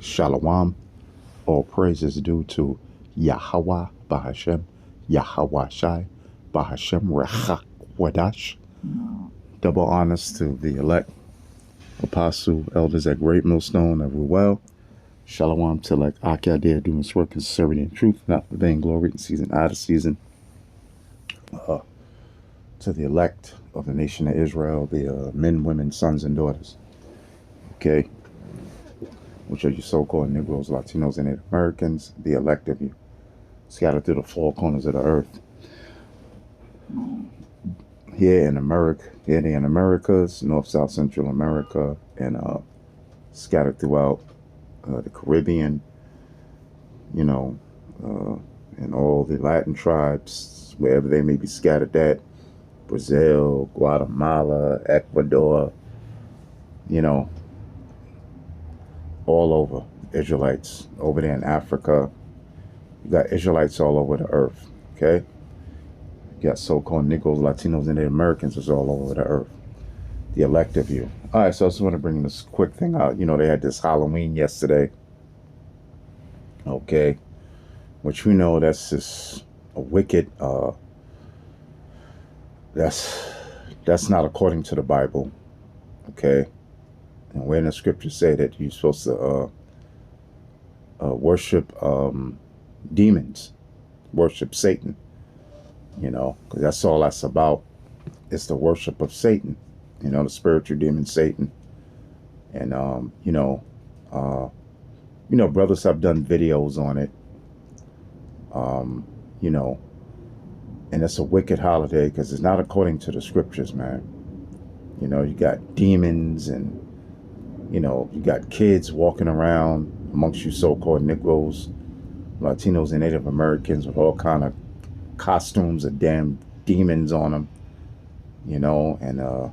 Shalom. All praise is due to Yahweh Bahashem, Yahweh Shai, Bahashem Rechak Wadash. Double honors to the elect, apostle, elders at Great Millstone, every well. Shalom to like Akadir doing his work in sincerity and truth, not for vain glory, in season out of season. To the elect of the nation of Israel, the men, women, sons, and daughters. Okay. Which are you so-called Negroes, Latinos, and Native Americans, the elect of you, scattered through the four corners of the earth. Here in Americas, North, South, Central America, and scattered throughout the Caribbean, and all the Latin tribes, wherever they may be scattered at, Brazil, Guatemala, Ecuador, all over. Israelites over there in Africa. You got Israelites all over the earth, okay? You got so-called Negroes, Latinos, and Native Americans is all over the earth. The elect of you. All right, so I just want to bring this quick thing out. They had this Halloween yesterday, okay? Which we know that's just a wicked, that's not according to the Bible, okay? And where in the scriptures say that you're supposed to worship demons, worship Satan, because that's all that's about. It's the worship of Satan, the spiritual demon Satan. And brothers have done videos on it. And it's a wicked holiday because it's not according to the scriptures, man. You got demons and you got kids walking around amongst you so-called Negroes, Latinos, and Native Americans with all kind of costumes of damn demons on them, and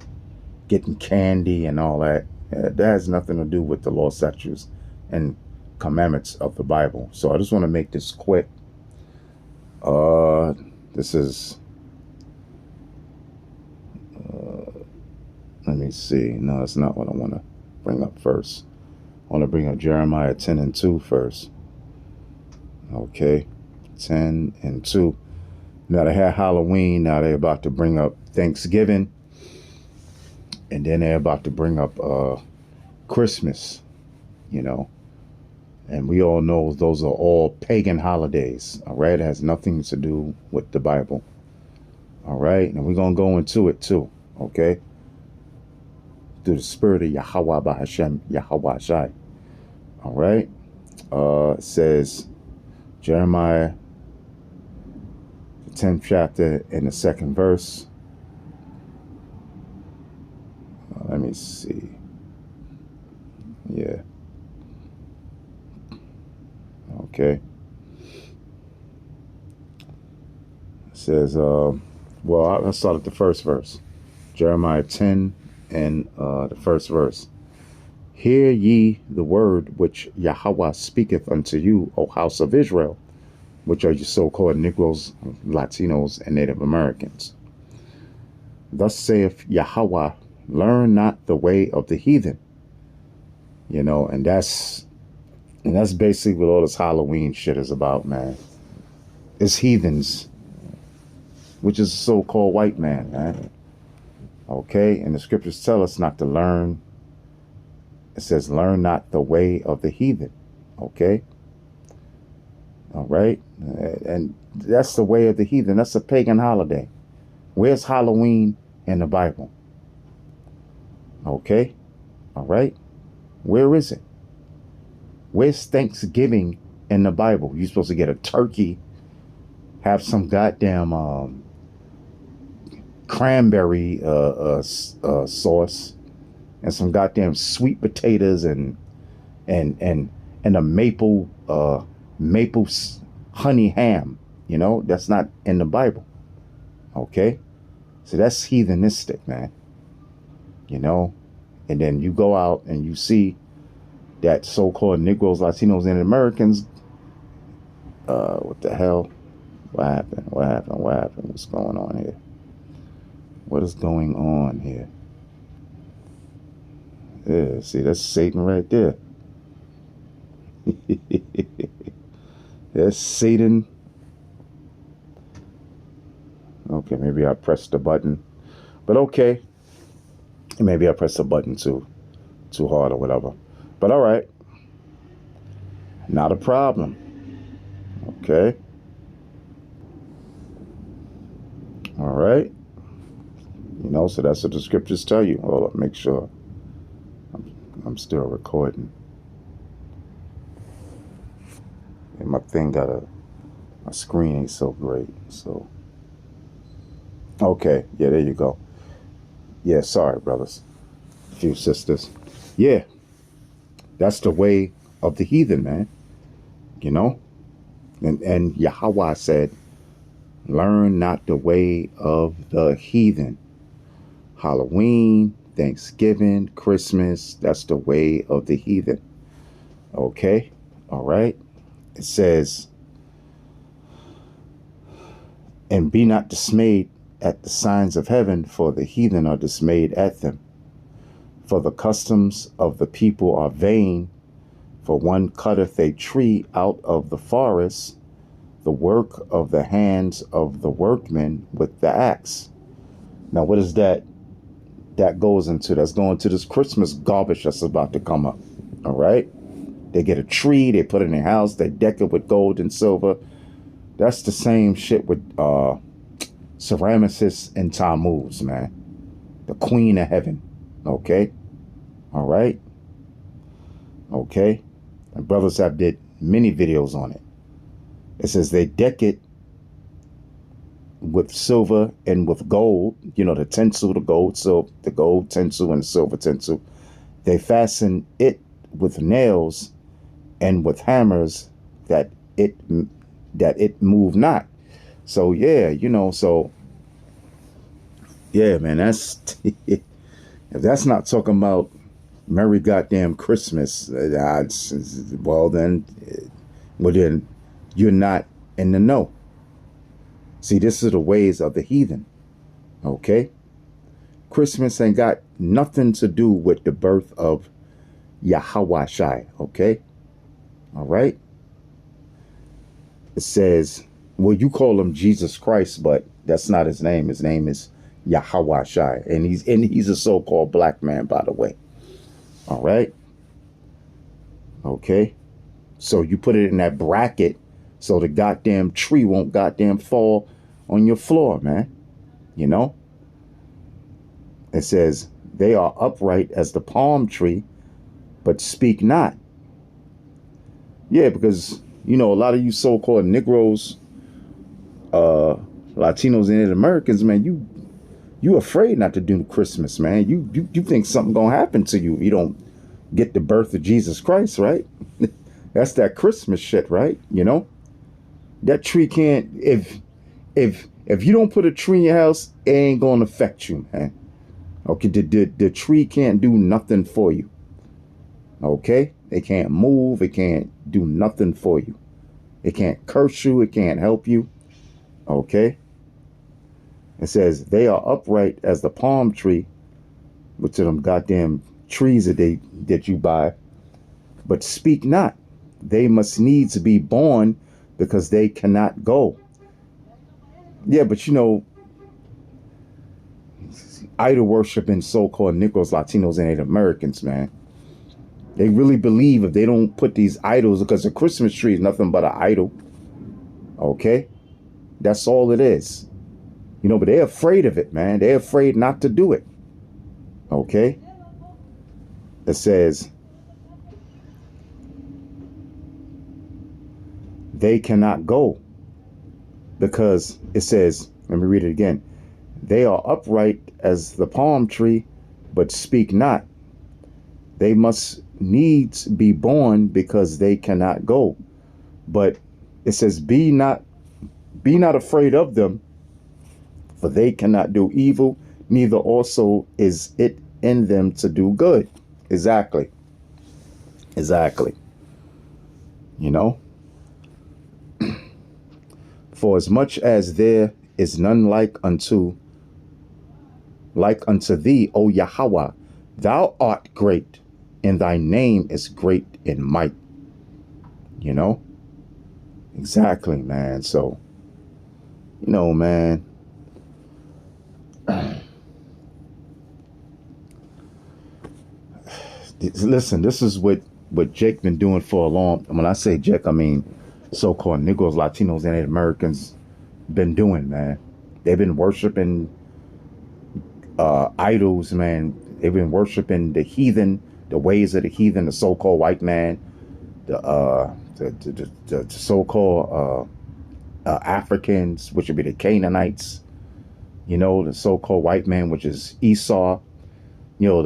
getting candy and all that. That has nothing to do with the law, statutes, and commandments of the Bible. So I just want to make this quick. This is, let me see. No, that's not what I want to bring up first. I want to bring up Jeremiah 10 and 2 first. Okay, 10 and 2. Now they had Halloween. Now they're about to bring up Thanksgiving. And then they're about to bring up Christmas, And we all know those are all pagan holidays, all right? It has nothing to do with the Bible, all right? And we're going to go into it too, okay? Through the spirit of Yahweh Bahashem, Yahweh Shai, all right? It says, Jeremiah, the 10th chapter in the 2nd verse. Let me see. Yeah. Okay. It says, well, let's start at the first verse. Jeremiah 10 and the first verse. Hear ye the word which Yahweh speaketh unto you, O house of Israel, which are your so-called Negroes, Latinos, and Native Americans. Thus saith Yahweh, learn not the way of the heathen. And that's basically what all this Halloween shit is about, man. It's heathens, which is a so-called white man. Okay, and the scriptures tell us not to learn. It says, learn not the way of the heathen. Okay. All right. And that's the way of the heathen. That's a pagan holiday. Where's Halloween in the Bible? Okay. All right. Where is it? Where's Thanksgiving in the Bible? You're supposed to get a turkey, have some goddamn cranberry sauce, and some goddamn sweet potatoes and a maple honey ham. That's not in the Bible. Okay, so that's heathenistic, man. And then you go out and you see that so-called Negroes, Latinos, and Americans. What the hell? What happened? What's going on here? What is going on here? Yeah, see, that's Satan right there. There's Satan. Okay, maybe I pressed the button. But okay. Maybe I pressed the button too hard or whatever. But all right. Not a problem. Okay. All right. So that's what the scriptures tell you. Hold up, make sure I'm still recording. And my thing my screen ain't so great. So, okay. Yeah, there you go. Yeah, sorry, brothers. A few sisters. Yeah, that's the way of the heathen, man. And Yahweh said, learn not the way of the heathen. Halloween, Thanksgiving, Christmas, that's the way of the heathen. Okay? All right? It says, and be not dismayed at the signs of heaven, for the heathen are dismayed at them. For the customs of the people are vain, for one cutteth a tree out of the forest, the work of the hands of the workmen with the axe. Now, what is that? That goes into, that's going to this Christmas garbage that's about to come up. All right. They get a tree, they put it in their house, they deck it with gold and silver. That's the same shit with Ceramicus and Tammuz, man. The queen of heaven. Okay. All right. Okay. And brothers have did many videos on it. It says they deck it with silver and with gold, the tinsel, the gold tinsel and the silver tinsel. They fasten it with nails and with hammers that it move not. So yeah, so yeah, man, that's if that's not talking about Merry goddamn Christmas, well then you're not in the know. See, this is the ways of the heathen. Okay? Christmas ain't got nothing to do with the birth of Yahweh Shai. Okay? All right? It says, well, you call him Jesus Christ, but that's not his name. His name is Yahweh Shai. And he's a so-called black man, by the way. All right? Okay? So you put it in that bracket so the goddamn tree won't goddamn fall on your floor, man. It says, they are upright as the palm tree, but speak not. Yeah, because, a lot of you so-called Negroes, Latinos and Native Americans, man, you afraid not to do Christmas, man. You think something gonna happen to you if you don't get the birth of Jesus Christ, right? That's that Christmas shit, right? That tree can't, if you don't put a tree in your house, it ain't gonna affect you, man. Okay, the tree can't do nothing for you. Okay? It can't move, it can't do nothing for you. It can't curse you, it can't help you. Okay? It says, they are upright as the palm tree, which are them goddamn trees that you buy, but speak not. They must needs be born because they cannot go. Yeah, but idol worshiping so-called Negroes, Latinos, and Native Americans, man. They really believe if they don't put these idols, because the Christmas tree is nothing but an idol. Okay? That's all it is. But they're afraid of it, man. They're afraid not to do it. Okay? It says, they cannot go because it says, let me read it again. They are upright as the palm tree, but speak not. They must needs be born because they cannot go. But it says, be not afraid of them, for they cannot do evil, neither also is it in them to do good. Exactly. For as much as there is none like unto thee, O Yahweh, thou art great, and thy name is great in might. You know? Exactly, man. So, man. Listen, this is what Jake been doing for a long. When I say Jake, I mean so-called Negroes, Latinos, and Native Americans been doing, man. They've been worshiping idols, man. They've been worshiping the heathen, the ways of the heathen, the so-called white man, the so-called Africans, which would be the Canaanites. The so-called white man, which is Esau. The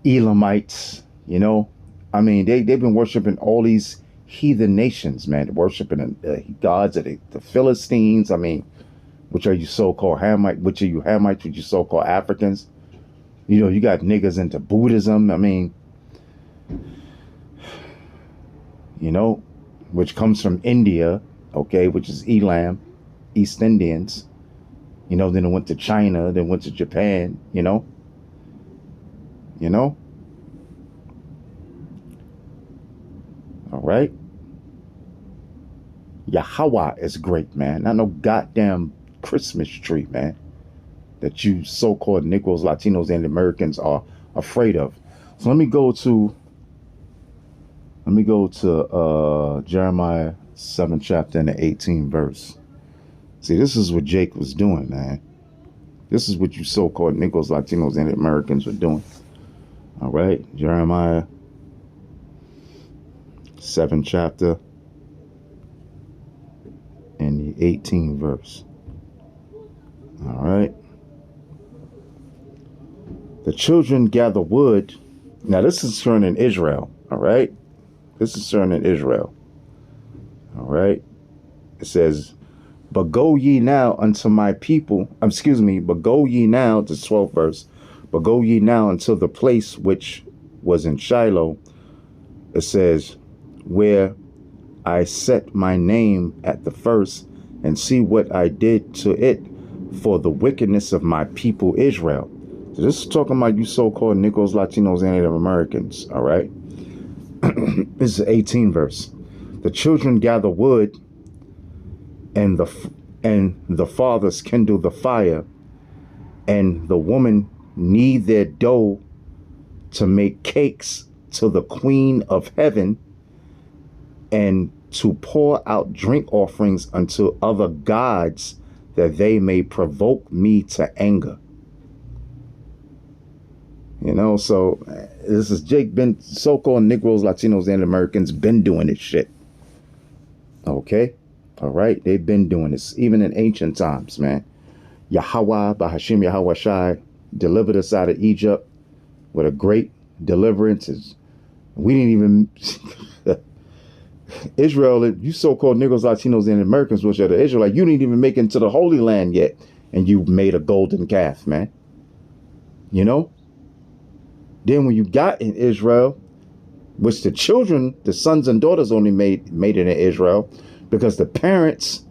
Elamites. I mean, they've been worshiping all these heathen nations, man. Worshiping the gods of the Philistines. I mean, which are you so-called Hamites? Which are you Hamites? Which you so-called Africans? You got niggas into Buddhism. I mean, which comes from India, okay, which is Elam, East Indians. Then it went to China, then went to Japan, All right? Yahweh is great, man. Not no goddamn Christmas tree, man, that you so-called Negroes, Latinos, and Americans are afraid of. So let me go to Jeremiah 7th chapter and the 18th verse. See, this is what Jake was doing, man. This is what you so-called Negroes, Latinos, and Americans were doing. All right, Jeremiah 7th chapter and the 18th verse. All right. The children gather wood. Now, this is concerning Israel. All right. This is concerning Israel. All right. It says, but go ye now unto my people. But go ye now, the 12th verse. But go ye now unto the place which was in Shiloh. It says, where I set my name at the first, and see what I did to it for the wickedness of my people Israel. So this is talking about you so-called Negroes, Latinos, and Native Americans. All right. This is the 18th verse. The children gather wood, and the fathers kindle the fire, and the woman knead their dough to make cakes to the Queen of Heaven, and to pour out drink offerings unto other gods, that they may provoke me to anger. So this is Jake been so-called Negroes, Latinos, and Americans been doing this shit. Okay. All right. They've been doing this even in ancient times, man. Yahweh, by Hashem Yahweh Shai, delivered us out of Egypt with a great deliverance. We didn't even Israel, you so-called Negroes, Latinos, and Americans, which are the Israelites, you didn't even make it into the Holy Land yet, and you made a golden calf, man. Then when you got in Israel, which the children, the sons and daughters only made it in Israel, because the parents,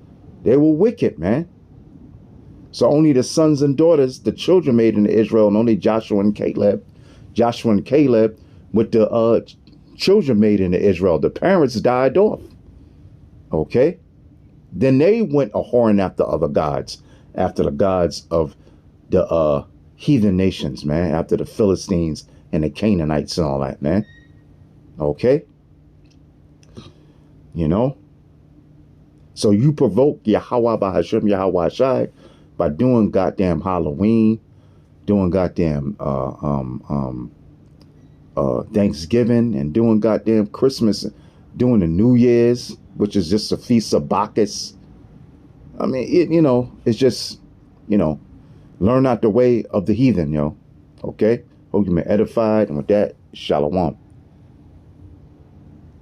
they were wicked, man. So only the sons and daughters, the children made it in Israel, and only Joshua and Caleb with the children made into Israel. The parents died off. Okay. Then they went a whoring after other gods, after the gods of the heathen nations, man, after the Philistines and the Canaanites and all that, man. Okay. So you provoke Yahweh by Hashem Yahweh Shai by doing goddamn Halloween, doing goddamn Thanksgiving, and doing goddamn Christmas, doing the New Year's, which is just a feast of Bacchus. I mean, it's just, learn not the way of the heathen, Okay? Hope you've been edified, and with that, shalom.